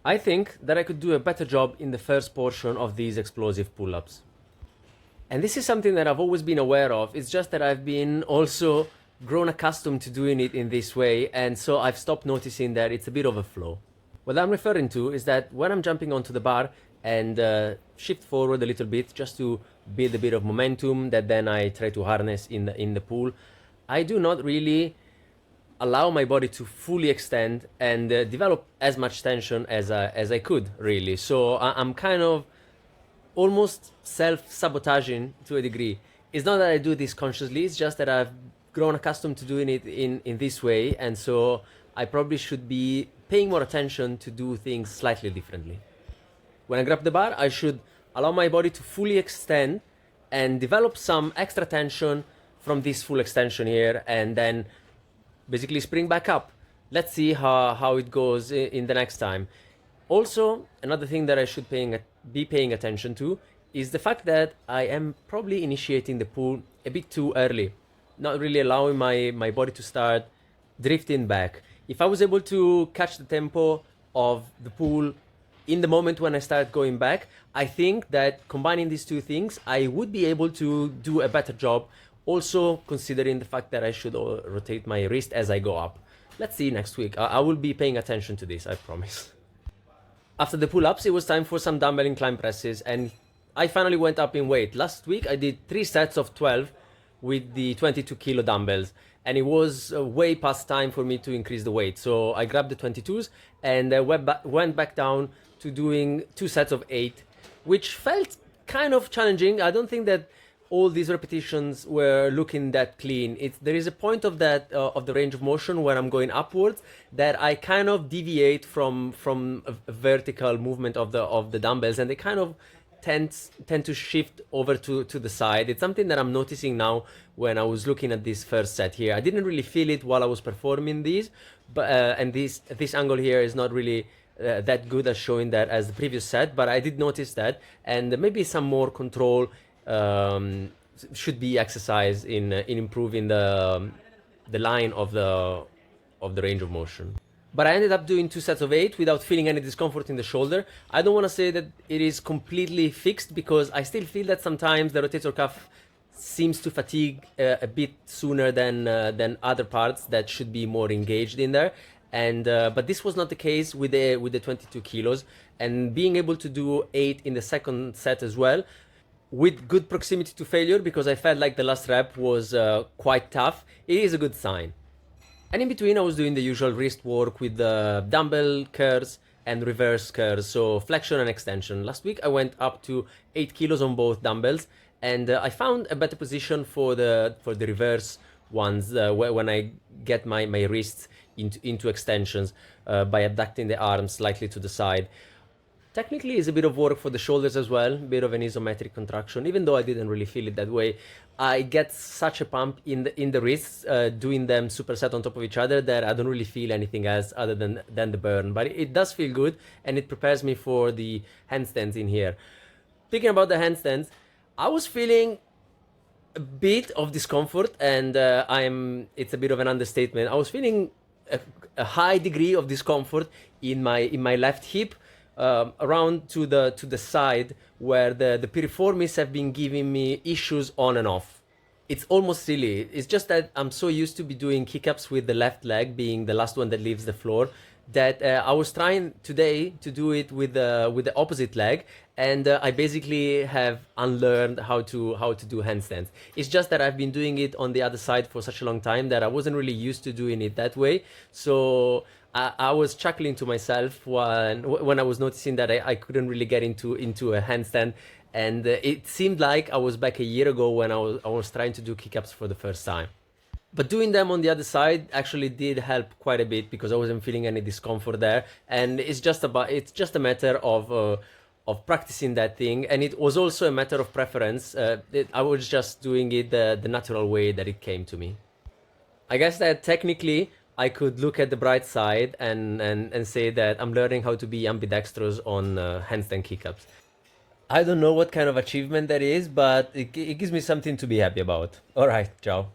I think that I could do a better job in the first portion of these explosive pull-ups. And this is something that I've always been aware of. It's just that I've been also grown accustomed to doing it in this way, and so I've stopped noticing that it's a bit of a flow. What I'm referring to is that when I'm jumping onto the bar and shift forward a little bit just to build a bit of momentum that then I try to harness in the pool, I do not really allow my body to fully extend and develop as much tension as I could, really. So I'm kind of almost self-sabotaging to a degree. It's not that I do this consciously, it's just that I've grown accustomed to doing it in this way, and so I probably should be paying more attention to do things slightly differently. When I grab the bar, I should allow my body to fully extend and develop some extra tension from this full extension here, and then basically spring back up. Let's see how it goes in the next time. Also, another thing that I should be paying attention to is the fact that I am probably initiating the pool a bit too early, not really allowing my body to start drifting back. If I was able to catch the tempo of the pool in the moment when I start going back, I think that combining these two things, I would be able to do a better job, also considering the fact that I should rotate my wrist as I go up. Let's see next week. I will be paying attention to this, I promise. After the pull-ups, it was time for some dumbbell incline presses, and I finally went up in weight. Last week I did 3 sets of 12 with the 22 kilo dumbbells, and it was way past time for me to increase the weight. So I grabbed the 22s and went back down to doing 2 sets of 8, which felt kind of challenging. I don't think that all these repetitions were looking that clean. There is a point of that of the range of motion where I'm going upwards that I kind of deviate from a vertical movement of the dumbbells, and they kind of tend to shift over to the side. It's something that I'm noticing now when I was looking at this first set here. I didn't really feel it while I was performing these, but and this angle here is not really that good as showing that as the previous set, but I did notice that, and maybe some more control should be exercised in improving the line of the range of motion. But I ended up doing 2 sets of 8 without feeling any discomfort in the shoulder. I don't want to say that it is completely fixed, because I still feel that sometimes the rotator cuff seems to fatigue a bit sooner than other parts that should be more engaged in there. And but this was not the case with the 22 kilos, and being able to do 8 in the second set as well, with good proximity to failure, because I felt like the last rep was quite tough, it is a good sign. And in between I was doing the usual wrist work with the dumbbell curls and reverse curls, so flexion and extension. Last week I went up to 8 kilos on both dumbbells, and I found a better position for the reverse ones when I get my wrists into extensions by abducting the arms slightly to the side. Technically, it's a bit of work for the shoulders as well, a bit of an isometric contraction, even though I didn't really feel it that way. I get such a pump in the wrists doing them superset on top of each other that I don't really feel anything else other than the burn. But it does feel good, and it prepares me for the handstands in here. Speaking about the handstands, I was feeling a bit of discomfort, and it's a bit of an understatement. I was feeling a high degree of discomfort in my left hip, around to the side where the piriformis have been giving me issues on and off. It's almost silly. It's just that I'm so used to be doing kick-ups with the left leg being the last one that leaves the floor, that I was trying today to do it with the opposite leg, and I basically have unlearned how to do handstands. It's just that I've been doing it on the other side for such a long time that I wasn't really used to doing it that way. So I was chuckling to myself when I was noticing that I couldn't really get into a handstand, and it seemed like I was back a year ago when I was trying to do kick-ups for the first time. But doing them on the other side actually did help quite a bit, because I wasn't feeling any discomfort there, and it's just a matter of practicing that thing, and it was also a matter of preference. I was just doing it the natural way that it came to me. I guess that technically I could look at the bright side and say that I'm learning how to be ambidextrous on handstand kick-ups. I don't know what kind of achievement that is, but it gives me something to be happy about. All right, ciao.